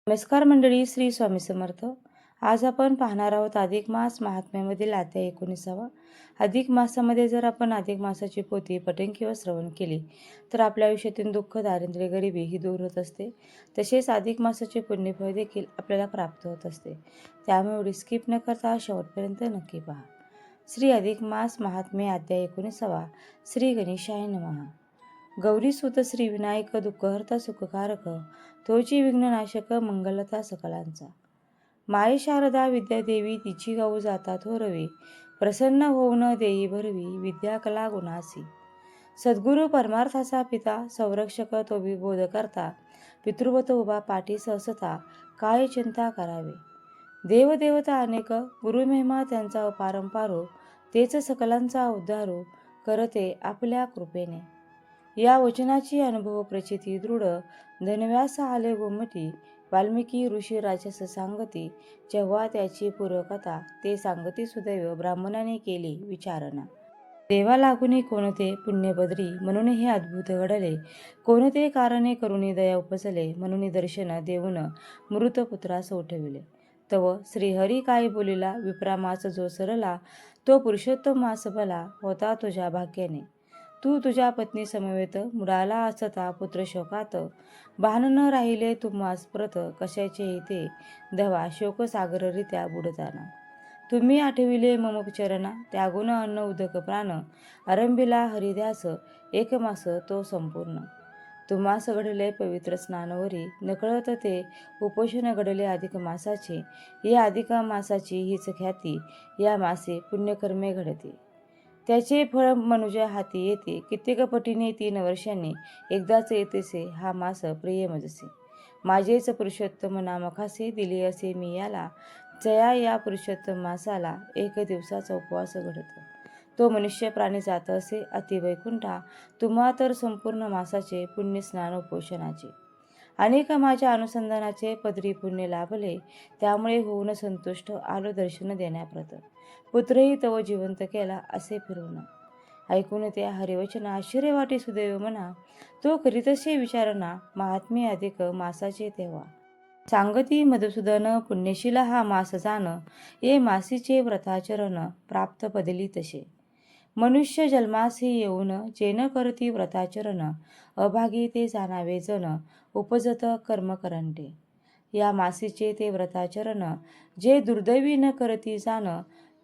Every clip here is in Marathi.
नमस्कार मंडळी, श्री स्वामी समर्थ. आज आपण पाहणार आहोत अधिक मास महात्म्यामधील अध्याय 19. अधिक मासामध्ये जर आपण अधिक मासाची पोथी पठण किंवा श्रवण केली तर आपल्या आयुष्यातील दुःख, दारिद्र्य, गरिबी ही दूर होत असते. तसेच अधिक मासाचे पुण्यफळ देखील आपल्याला प्राप्त होत असते. त्यामुळे स्किप न करता शेवटपर्यंत नक्की पहा. श्री अधिक मास महात्म्य अध्याय 19. श्री गणेशाय नमः. गौरी सुत श्री विनायक दुःखहर्ता सुखकारक, तोची विघ्ननाशक मंगलता सकलांचा. माय शारदा विद्या देवी, तिची गाऊ जाता थोरवी, प्रसन्न होऊन देई भरवी विद्या कला गुणासी. सद्गुरु परमार्थाचा पिता, संरक्षक तो विबोध करता, पितृवत उभा पाठी सहसता, काय चिंता करावे. देवदेवता अनेक, गुरुमहिमा त्यांचा पारंपारो, तेच सकलांचा उद्धारो, करते आपल्या कृपेने. या वचनाची अनुभव प्रचिती दृढ, धनव्यास आले गोमटी, वाल्मिकी ऋषी राजस सांगती, जेव्हा त्याची पूर्वकथा ते सांगती सुदैव ब्राह्मणाने केली विचारणा. देवा लागुनी कोणते पुण्यबद्री, म्हणून हे अद्भुत घडले, कोणते कारणे करुणी दया उपजले, म्हणून दर्शन देऊन मृतपुत्रास उठविले. तव श्रीहरी काय बोलिला, विप्रामास जो सरला, तो पुरुषोत्तम मास भला, होता तुझ्या भाग्याने. तू तुझ्या पत्नी समवेत मुडाला असता पुत्र शोकात, भान न राहिले तुम्हास प्रत, कशाचेही ते धवा शोकसागररित्या बुडताना. तुम्ही आठविले मम चरणा, त्यागुण अन्न उदक प्राण, आरंभिला हरिध्यास एक मास तो संपूर्ण. तुम्हास घडले पवित्र स्नानवरी, नकळत ते उपोषण घडले अधिक मासाचे. या अधिक मासाची हीच ख्याती, या मासे पुण्यकर्मे घडते, त्याचे फळ मनुजा हाती येते. कित्येक पटीने 3 वर्षांनी एकदाच येतेसे हा मास प्रिय मजसे. माझेच पुरुषोत्तम नाम खासे, दिले असे मी याला, जया या पुरुषोत्तम मासाला. 1 दिवसाचा उपवास घडतो, तो मनुष्य प्राणी जात असे अतिवैकुंठा. तुम्हा तर संपूर्ण मासाचे पुण्य स्नान उपोषणाचे, अनेक माझ्या अनुसंधानाचे पदरी पुण्य लाभले. त्यामुळे होऊन संतुष्ट आलो दर्शन देण्याप्रत, पुत्रही तव जिवंत केला असे फिरवून. ऐकून त्या हरिवचन आश्चर्य वाटे सुदैव म्हणा, तो करीतसे विचारणा, महात्म्य अधिक मासाचे तेव्हा. सांगती मधुसूदन पुण्यशीला हा मास जाण, ये मासीचे व्रताचरण प्राप्त पदली तसे. मनुष्य जन्मासी येऊन जेन करती व्रताचरण, अभागी ते जाणावे जन, उपजत कर्म करंटे. या मासीचे ते व्रताचरण, जे दुर्दैवी न करती जाण,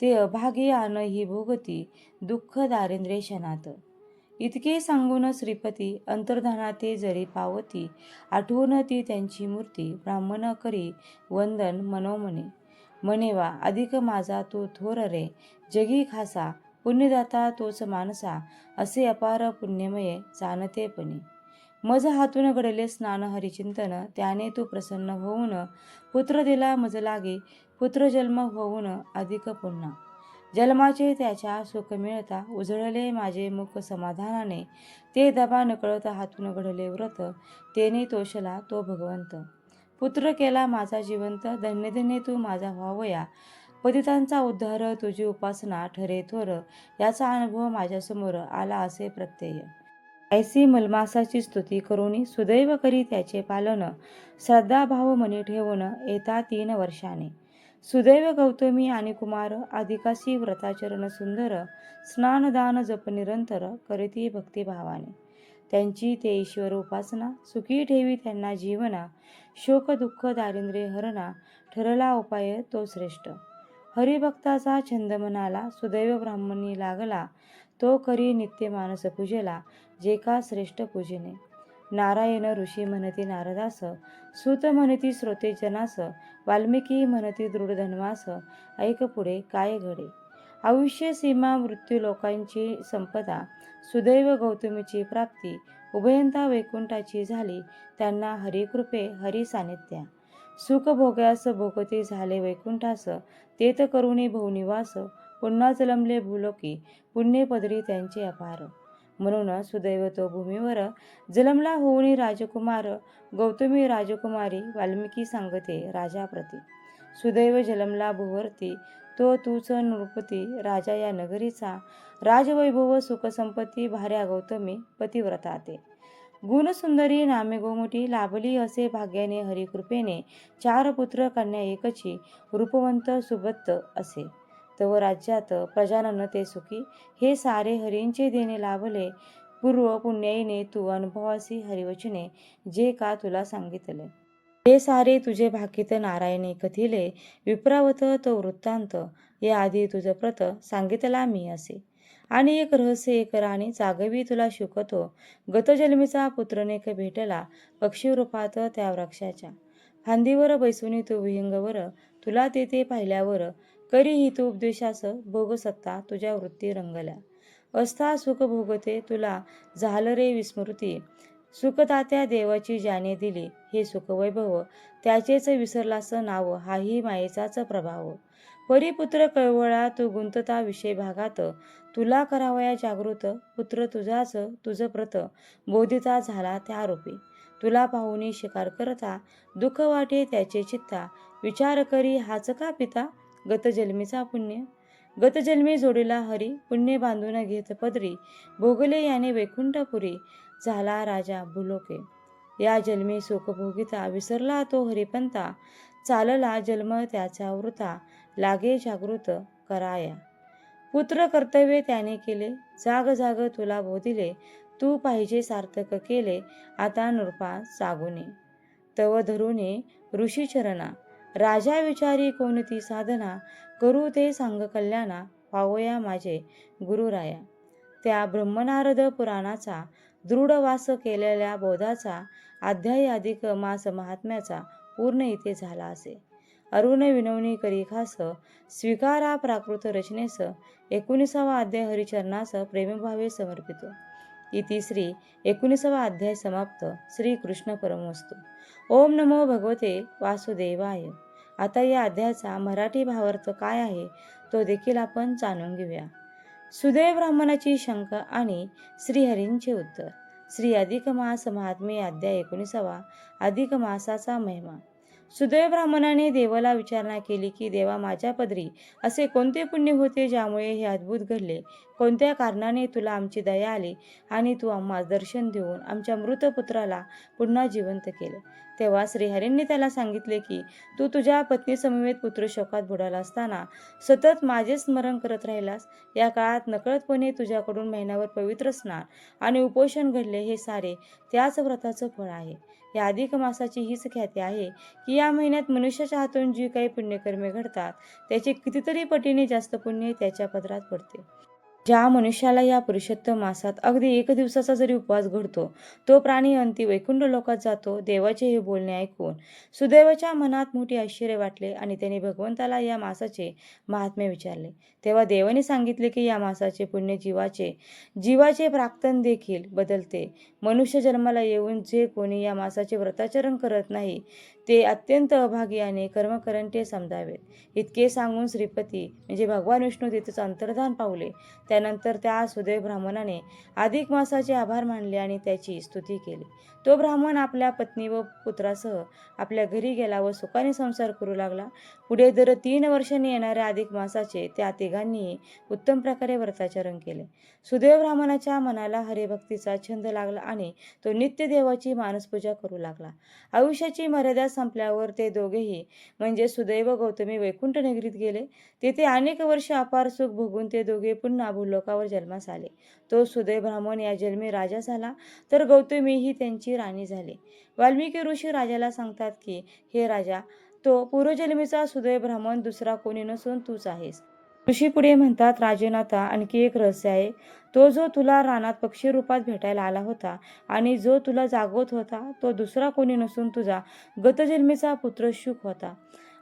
ते अभागी आन ही भोगती, दुःख दारिद्र्य क्षणात. इतके सांगून श्रीपती अंतर्धाना ते जरी पावती, आठवून ती त्यांची मूर्ती ब्राह्मण करी वंदन मनोमनी. म्हणेवा अधिक माझा तो थोर रे, जगी खासा पुण्यदाता तोच मानसा, असे अपार पुण्यमये जाणतेपणी. मज हातून घडले स्नान हरिचिंतन, त्याने तू प्रसन्न होऊन पुत्र दिला मज लागे. पुत्र जन्म होऊन अधिक पुन्हा, जन्माचे त्याच्या सुख मिळता, उजळले माझे मुख समाधानाने. ते दबा नकळत हातून घडले व्रत, तेने तोषला तो भगवंत. पुत्र केला माझा जिवंत, धन्य धन्य तू माझा व्हावया. पतितांचा उद्धार तुझी उपासना ठरे थोर, याचा अनुभव माझ्यासमोर आला असे प्रत्यय. ऐसी मलमासाची स्तुती करुणी, सुदैव करी त्याचे पालन, श्रद्धाभाव मनी ठेवून येता 3 वर्षाने. सुदैव गौतमी आणि कुमार, अधिकाशी व्रताचरण सुंदर, स्नानदान जप निरंतर, करीती भक्तिभावाने. त्यांची ते ईश्वर उपासना, सुखी ठेवी त्यांना जीवना. शोक दुःख दारिद्र्य हरणा, ठरला उपाय तो श्रेष्ठ. हरिभक्ताचा छंद मनाला, सुदैव ब्राह्मणी लागला. तो करी नित्य मानस पूजेला, जे का श्रेष्ठ पूजने. नारायण ऋषी म्हणती नारदास, सूत म्हणती श्रोते जनास, वाल्मिकी म्हणती दृढ धन्वास. ऐक पुढे काय घडे. आयुष्य सीमा मृत्यू लोकांची संपदा, सुदैव गौतमीची प्राप्ती. उभयंता वैकुंठाची झाली, त्यांना हरिकृपे हरी सानिध्या. सुख भोग्यास भोगते झाले वैकुंठास, तेत करुणी भवनिवास. पुन्हा जलमले भूलोकी, पुण्य पदरी त्यांचे अपार. म्हणून सुदैव तो भूमीवर जलमला होऊनी राजकुमार. गौतमी राजकुमारी, वाल्मिकी सांगते राजाप्रती. सुदैव जलमला भूवरती, तो तूच नृपती. राजा या नगरीचा, राजवैभव सुखसंपत्ती. भार्या गौतमी पतिव्रता ते. गुणसुंदरी नामे गोमुटी लाभली असे भाग्याने हरिकृपेने 4 पुत्र कन्या एकची रूपवंत सुबत्त असे. तव राज्यात प्रजानन ते सुखी हे सारे हरींचे देणे लाभले पूर्व पुण्याईने तू अनुभवासी हरिवचने जे का तुला सांगितले. हे सारे तुझे भाकित नारायणे कथिले विप्रावत तो वृत्तांत या आधी तुझ प्रत सांगितला मी असे. आणि एक रहस्य एक राणी जागवी तुला शिकवतो गतजन्मीचा पुत्रनेक भेटला पक्षी रूपात त्या वृक्षाच्या फांदीवर बैसुनी तू विहंगवर तुला तेथे पाहिल्यावर करीही तू उपदेशास भोग सत्ता तुझ्या वृत्ती रंगल्या अस्था सुख भोगते तुला झालं रे विस्मृती सुखदात्या देवाची ज्याने दिली हे सुखवैभव त्याचेच विसरलास नाव हाही मायेचाच प्रभाव परिपुत्र कळवळा तू गुंतता विषय भागात तुला करावया जागृत पुत्र तुझाच तुझ प्रत बोधिता झाला त्या रूपी तुला पाहुनी शिकार करता दुःख वाटे त्याचे चित्ता विचार करी हाच का पिता गतजन्मीचा पुण्य गतजन्मी जोडीला हरी पुण्य बांधून घेत पदरी भोगले याने वैकुंठपुरी झाला राजा भुलोके या जन्मी सुख भोगिता विसरला तो हरिपंता चालला जन्म त्याचा वृता लागे जागृत कराया पुत्र कर्तव्य त्याने केले जाग जाग तुला बोधिले तू पाहिजे सार्थक केले आता नृपा सागुने तव धरुणे ऋषी चरणा राजा विचारी कोणती साधना करू ते सांग कल्याणा पावया माझे गुरुराया त्या ब्रह्मनारद पुराणाचा दृढ वास केलेल्या बोधाचा अध्याय अधिक मास महात्म्याचा पूर्ण इथे झाला असे. अरुण विनवणी करी खास स्वीकारा प्राकृत रचनेस 19वा अध्याय हरिचरणास प्रेमभावे समर्पितो. इति श्री 19वा अध्याय समाप्त. श्री कृष्ण परमवस्तु. ओम नमो भगवते वासुदेवाय. आता या अध्यायाचा मराठी भावार्थ काय आहे तो देखील आपण जाणून घेऊया. सुदैव ब्राह्मणाची शंका आणि श्रीहरींचे उत्तर. श्री अधिक मास महात्म्य अध्याय 19वा. अधिक मासाचा महिमा. सुदैव ब्राह्मणाने देवाला विचारणा केली की देवा माझ्या पदरी असे कोणते पुण्य होते ज्यामुळे हे अद्भुत घडले कोणत्या कारणाने तुला आमची दया आली आणि तू आम्हाला दर्शन देऊन आमच्या मृत पुत्राला पुन्हा जिवंत केले. तेव्हा श्रीहरींनी त्याला सांगितले की तू तुझ्या पत्नी समवेत पुत्र शोकात बुडाला असताना सतत माझे स्मरण करत राहिलास. या काळात नकळतपणे तुझ्याकडून महिन्यावर पवित्र स्नान आणि उपोषण घडले हे सारे त्याच व्रताचं फळ आहे. या अधिक मासाची हीच ख्याती आहे की या महिन्यात मनुष्याच्या हातून जी काही पुण्यकर्मे घडतात त्याचे कितीतरी पटीने जास्त पुण्य त्याच्या पदरात पडते. ज्या मनुष्याला या पुरुषोत्तम मासात अगदी 1 दिवसाचा जरी उपवास घडतो तो प्राणी अंती वैकुंठ लोकात जातो. देवाचे हे बोलणे ऐकून सुदैवाच्या मनात मोठे आश्चर्य वाटले आणि त्याने भगवंताला या मासाचे महात्म्य विचारले. तेव्हा देवाने सांगितले की या मासाचे पुण्य जीवाचे प्राक्तन देखील बदलते. मनुष्य जन्माला येऊन जे कोणी या मासाचे व्रताचरण करत नाही ते अत्यंत अभागी आणि कर्मकरंटे समजावेत. इतके सांगून श्रीपती म्हणजे भगवान विष्णू तिथेच अंतर्धान पावले. त्यानंतर त्या सुदैव ब्राह्मणाने अधिक मासाचे आभार मानले आणि त्याची स्तुती केली. तो ब्राह्मण आपल्या पत्नी व पुत्रासह आपल्या घरी गेला व सुखाने संसार करू लागला. पुढे दर 3 वर्षांनी येणाऱ्या अधिक मासाचे त्या तिघांनीही उत्तम प्रकारे व्रताचरण केले. सुदैव ब्राह्मणाच्या मनाला हरिभक्तीचा छंद लागला आणि तो नित्य देवाची मानसपूजा करू लागला. आयुष्याची मर्यादा संपल्यावर ते दोघेही म्हणजे सुदैव गौतमी वैकुंठ नगरीत गेले. तेथे अनेक वर्ष अपार सुख भोगून ते दोघे पुन्हा भूलोकावर जन्मास आले. तो सुदैव ब्राह्मण या जन्मी राजा झाला तर गौतमी ही त्यांची राणी झाली. वाल्मिकी ऋषी राजाला सांगतात की हे राजा तो पूर्वजन्मीचा सुदैव ब्राह्मण दुसरा कोणी नसून तूच आहेस. ऋषी पुढे म्हणतात राजनाथा आणखी एक रहस्य आहे. तो जो तुला रानात पक्षी रूपात भेटायला आला होता आणि जो तुला जागवत होता तो दुसरा कोणी नसून तुझा गतजन्मीचा पुत्र शुक होता.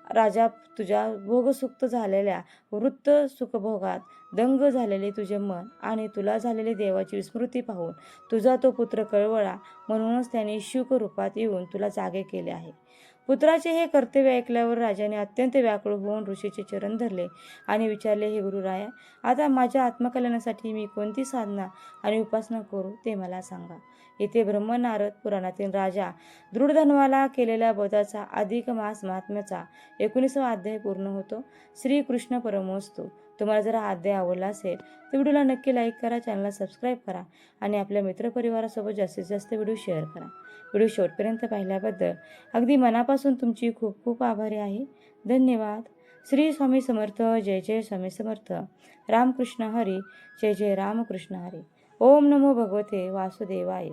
राजा तुझ्या भोगसुक्त झालेल्या वृत्त सुखभोगात दंग झालेले तुझे मन आणि तुला झालेली देवाची विस्मृती पाहून तुझा तो पुत्र कळवळा म्हणूनच त्याने शुक रूपात येऊन तुला जागे केले आहे. पुत्राचे हे कर्तव्य ऐकल्यावर राजाने अत्यंत व्याकुळ होऊन ऋषीचे चरण धरले आणि विचारले, हे गुरुराया, आता माझ्या आत्मकल्याणासाठी मी कोणती साधना आणि उपासना करू ते मला सांगा. येथे ब्रह्मनारद पुराणातील राजा दृढधन्वाला केलेल्या बोधाचा अधिक मास महात्म्याचा 19वा अध्याय पूर्ण होतो. श्रीकृष्ण परमोस्तु. तुम्हाला जर हा अध्याय आवडला असेल तर व्हिडिओला नक्की लाईक करा, चॅनलला सबस्क्राईब करा आणि आपल्या मित्रपरिवारासोबत जास्तीत जास्त व्हिडिओ शेअर करा. व्हिडिओ शेवटपर्यंत पाहिल्याबद्दल अगदी मनापासून तुमची खूप खूप आभारी आहे. धन्यवाद. श्री स्वामी समर्थ. जय जय स्वामी समर्थ. रामकृष्ण हरी. जय जय रामकृष्ण हरी. ओम नमो भगवते वासुदेवाय.